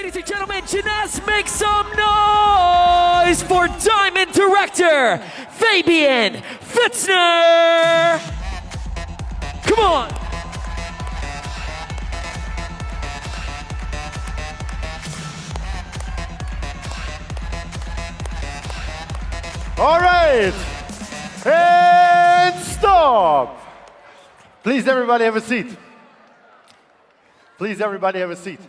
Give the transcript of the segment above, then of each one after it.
Ladies and gentlemen, Jeunesse, make some noise for Diamond Director, Fabian Fitzner! Come on! All right, and stop. Please, everybody have a seat. Please, everybody have a seat.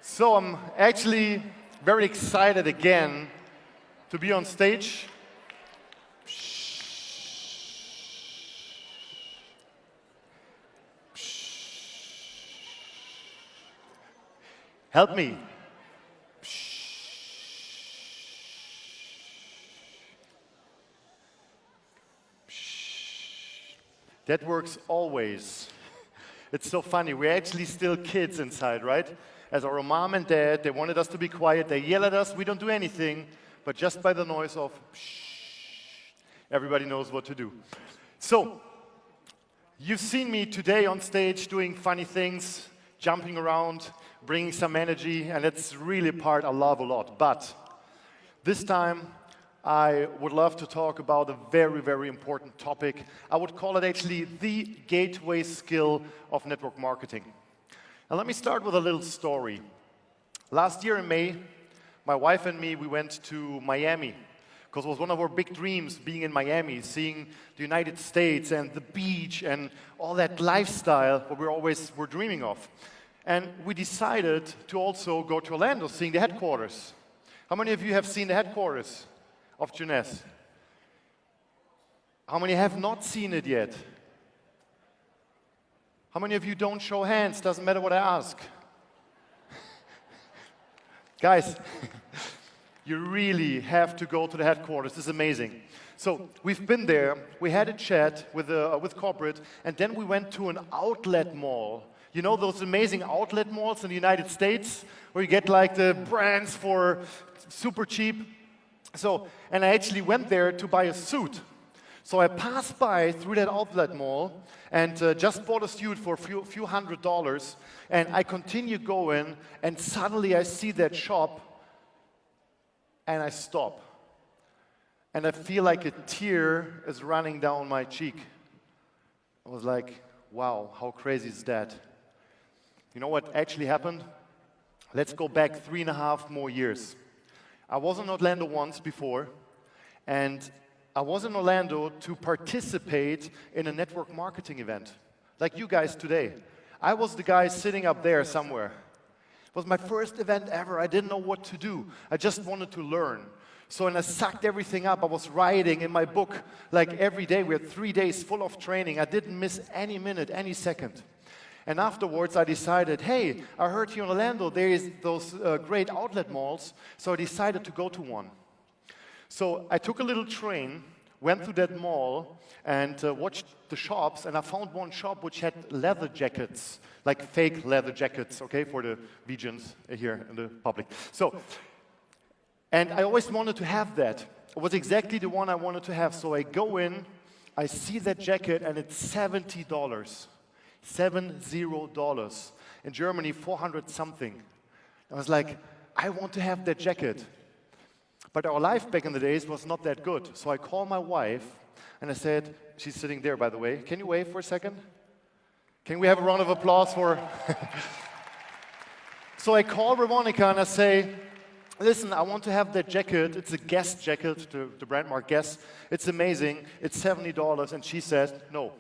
So I'm actually very excited again to be on stage. Help me. That works always. It's so funny. We're actually still kids inside, right? As our mom and dad, they wanted us to be quiet. They yell at us. We don't do anything. But just by the noise of everybody knows what to do. So, you've seen me today on stage doing funny things, jumping around, bringing some energy, and it's really a part I love a lot. But this time, I would love to talk about a very, very important topic. I would call it actually the gateway skill of network marketing. And let me start with a little story. Last year in May, my wife and me, we went to Miami because it was one of our big dreams being in Miami, seeing the United States and the beach and all that lifestyle what we always were dreaming of. And we decided to also go to Orlando, seeing the headquarters. How many of you have seen the headquarters of Jeunesse? How many have not seen it yet? How many of you don't show hands? Doesn't matter what I ask. Guys, you really have to go to the headquarters. This is amazing. So we've been there. We had a chat with corporate, and then we went to an outlet mall. You know those amazing outlet malls in the United States where you get like the brands for super cheap? So, and I actually went there to buy a suit. So I passed by through that outlet mall and just bought a suit for a few $100s. And I continue going, and suddenly I see that shop, and I stop. And I feel like a tear is running down my cheek. I was like, wow, how crazy is that? You know what actually happened? Let's go back 3.5 more years. I was in Orlando once before, and I was in Orlando to participate in a network marketing event, like you guys today. I was the guy sitting up there somewhere. It was my first event ever. I didn't know what to do. I just wanted to learn. So, and I sucked everything up. I was writing in my book, like every day. We had 3 days full of training. I didn't miss any minute, any second. And afterwards, I decided, hey, I heard here in Orlando there is those great outlet malls, so I decided to go to one. So I took a little train, went to that mall, and watched the shops, and I found one shop which had leather jackets, like fake leather jackets, okay, for the Vegans here in the public. So, and I always wanted to have that. It was exactly the one I wanted to have. So I go in, I see that jacket, and it's $70. $70. In Germany, 400 something. I was like, I want to have that jacket. But our life back in the days was not that good. So I called my wife and I said, she's sitting there by the way, can you wave for a second? Can we have a round of applause for So I call Veronica and I say, listen, I want to have that jacket. It's a Guess jacket, the brand mark Guess. It's amazing. It's $70. And she says, no.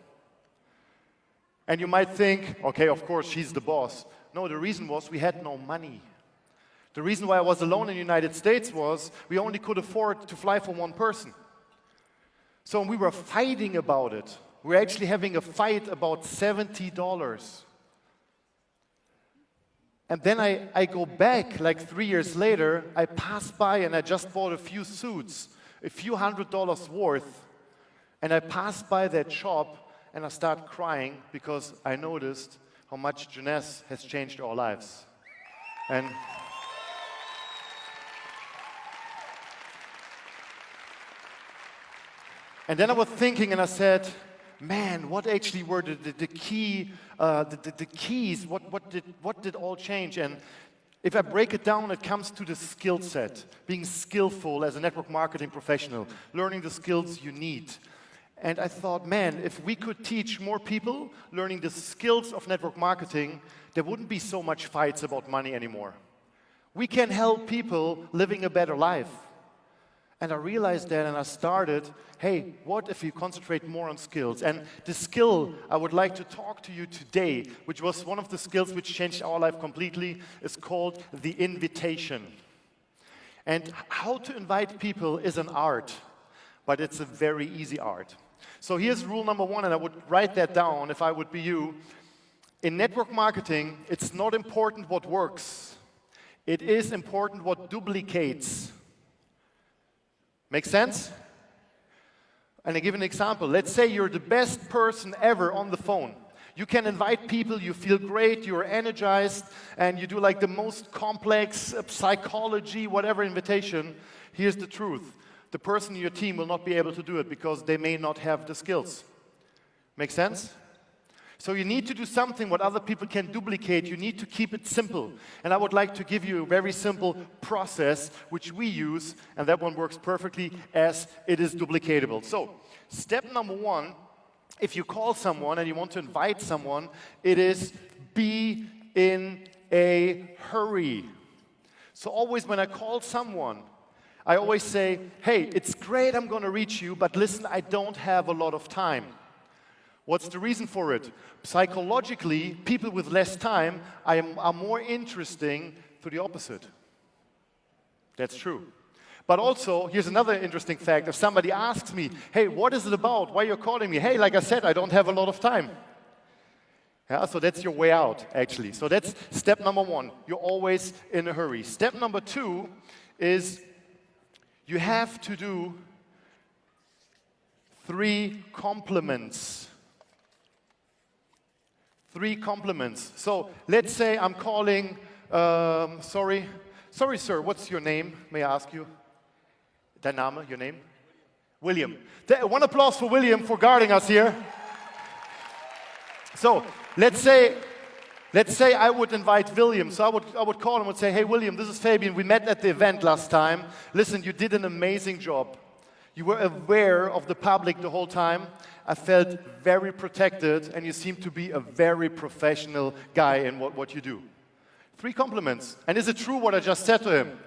And you might think, okay, of course, she's the boss. No, the reason was we had no money. The reason why I was alone in the United States was we only could afford to fly for one person. So we were fighting about it. We were actually having a fight about $70. And then I go back, like 3 years later, I pass by and I just bought a few suits, a few $100s worth, and I passed by that shop and I start crying because I noticed how much Jeunesse has changed our lives. And then I was thinking and I said, man, what actually were the keys? What did all change? And if I break it down, it comes to the skill set, being skillful as a network marketing professional, learning the skills you need. And I thought, man, if we could teach more people learning the skills of network marketing, there wouldn't be so much fights about money anymore. We can help people living a better life. And I realized that, and I started, hey, what if you concentrate more on skills? And the skill I would like to talk to you today, which was one of the skills which changed our life completely, is called the invitation. And how to invite people is an art, but it's a very easy art. So here's rule number one, and I would write that down if I would be you. In network marketing, it's not important what works. It is important what duplicates. Make sense? And I give an example. Let's say you're the best person ever on the phone. You can invite people, you feel great, you're energized, and you do like the most complex psychology, whatever invitation. Here's the truth. The person in your team will not be able to do it because they may not have the skills. Make sense? So you need to do something what other people can duplicate. You need to keep it simple. And I would like to give you a very simple process which we use, and that one works perfectly as it is duplicatable. So step number one, if you call someone and you want to invite someone, it is be in a hurry. So always when I call someone, I always say, hey, it's great I'm going to reach you, but listen, I don't have a lot of time. What's the reason for it? Psychologically, people with less time are more interesting to the opposite. That's true. But also, here's another interesting fact. If somebody asks me, hey, what is it about? Why are you calling me? Hey, like I said, I don't have a lot of time. Yeah, so that's your way out, actually. So that's step number one. You're always in a hurry. Step number two is you have to do 3 compliments. 3 compliments. So let's say I'm calling, sorry sir, what's your name? May I ask you? Dein Name, your name? William. One applause for William for guarding us here. So let's say I would invite William. So I would call him and say, hey William, this is Fabian. We met at the event last time. Listen, you did an amazing job. You were aware of the public the whole time. I felt very protected, and you seem to be a very professional guy in what you do. 3 compliments. And is it true what I just said to him?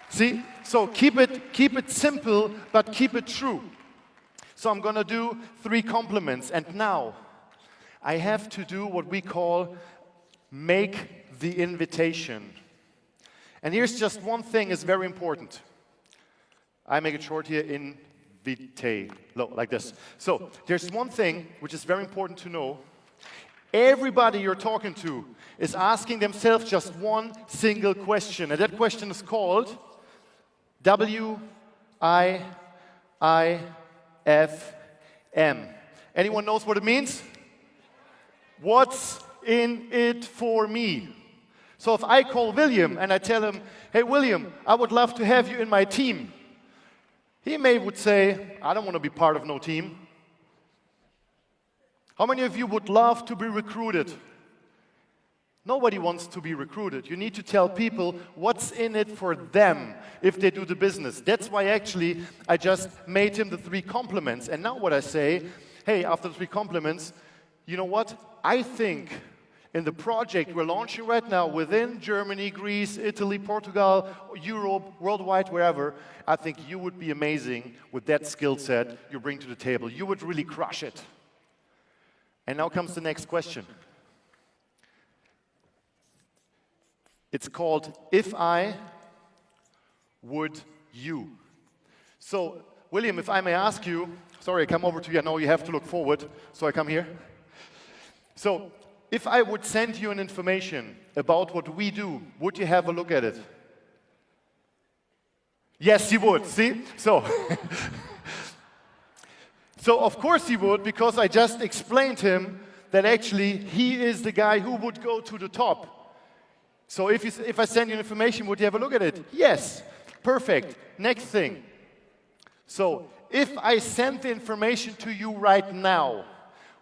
See? So keep it simple, but keep it true. So I'm going to do 3 compliments. And now, I have to do what we call make the invitation. And here's just one thing is very important. I make it short here, invite, like this. So there's one thing which is very important to know. Everybody you're talking to is asking themselves just one single question. And that question is called WIIFM. Anyone knows what it means? What's in it for me? So if I call William and I tell him, hey William, I would love to have you in my team. He would say, I don't want to be part of no team. How many of you would love to be recruited? Nobody wants to be recruited. You need to tell people what's in it for them if they do the business. That's why actually I just made him the 3 compliments. And now what I say, hey, after the 3 compliments, you know what? I think in the project we're launching right now within Germany, Greece, Italy, Portugal, Europe, worldwide, wherever, I think you would be amazing with that skill set you bring to the table. You would really crush it. And now comes the next question. It's called If I Would You. So, William, if I may ask you, sorry, I come over to you. I know you have to look forward, so I come here. So, if I would send you an information about what we do, would you have a look at it? Yes, you would, see? So, of course he would, because I just explained him that actually he is the guy who would go to the top. So if I send you information, would you have a look at it? Yes, perfect. Next thing. So if I send the information to you right now,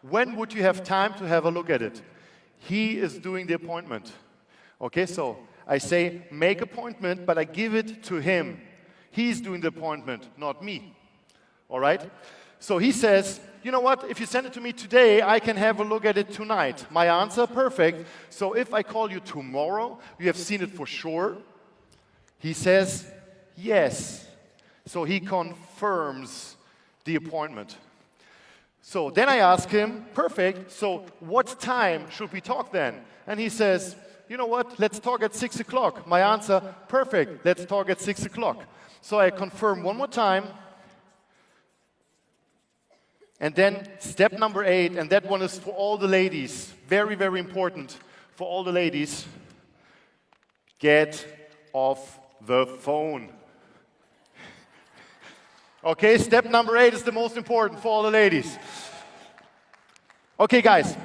when would you have time to have a look at it? He is doing the appointment. Okay, so I say, make appointment, but I give it to him. He's doing the appointment, not me. All right? So he says, you know what, if you send it to me today, I can have a look at it tonight. My answer, perfect. So if I call you tomorrow, you have seen it for sure. He says, yes. So he confirms the appointment. So then I ask him, perfect, so what time should we talk then? And he says, you know what, let's talk at 6 o'clock. My answer, perfect, let's talk at 6 o'clock. So I confirm one more time. And then step number 8, and that one is for all the ladies. Very, very important for all the ladies. Get off the phone. Okay, step number 8 is the most important for all the ladies. Okay, guys.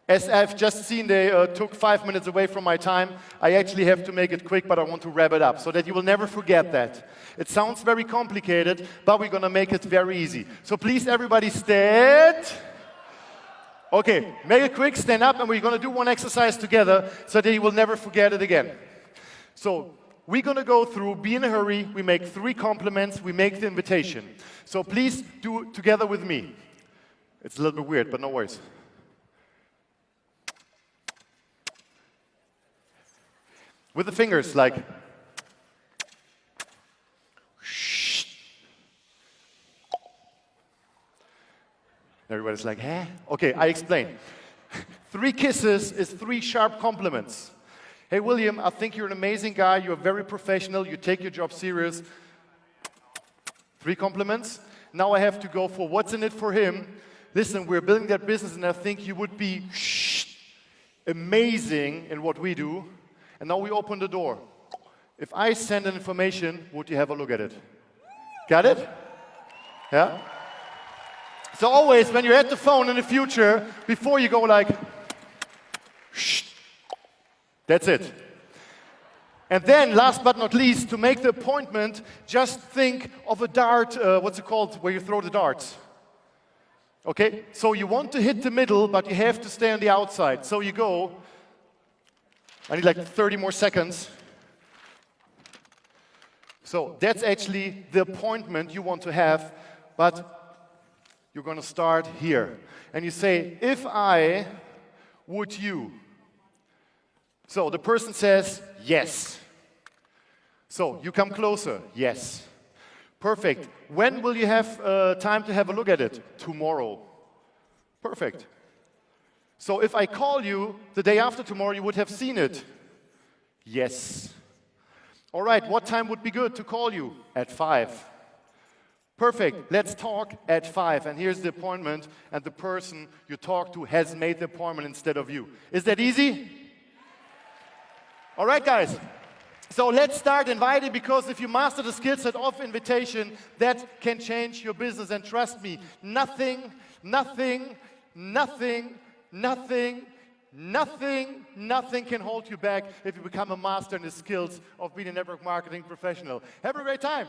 As I've just seen, they took 5 minutes away from my time. I actually have to make it quick, but I want to wrap it up so that you will never forget that. It sounds very complicated, but we're going to make it very easy. So please, everybody, stand. Okay, make it quick, stand up, and we're going to do one exercise together so that you will never forget it again. So we're going to go through, be in a hurry, we make 3 compliments, we make the invitation. So please do it together with me. It's a little bit weird, but no worries. With the fingers, like, shh. Everybody's like, huh? Okay, I explain. 3 kisses is 3 sharp compliments. Hey, William, I think you're an amazing guy. You're very professional. You take your job serious. 3 compliments. Now I have to go for what's in it for him. Listen, we're building that business, and I think you would be amazing in what we do. And now we open the door. If I send an information, would you have a look at it? Got it? Yeah? So always, when you're at the phone in the future, before you go like, shh, that's it. And then, last but not least, to make the appointment, just think of a dart, what's it called, where you throw the darts. Okay? So you want to hit the middle, but you have to stay on the outside. So you go, I need like 30 more seconds. So that's actually the appointment you want to have, but you're going to start here. And you say, if I, would you? So the person says, yes. So you come closer, yes. Perfect. When will you have time to have a look at it? Tomorrow. Perfect. So if I call you the day after tomorrow, you would have seen it. Yes. All right, what time would be good to call you? At 5. Perfect, let's talk at 5. And here's the appointment, and the person you talk to has made the appointment instead of you. Is that easy? All right, guys. So let's start inviting, because if you master the skill set of invitation, that can change your business. And trust me, nothing can hold you back if you become a master in the skills of being a network marketing professional. Have a great time.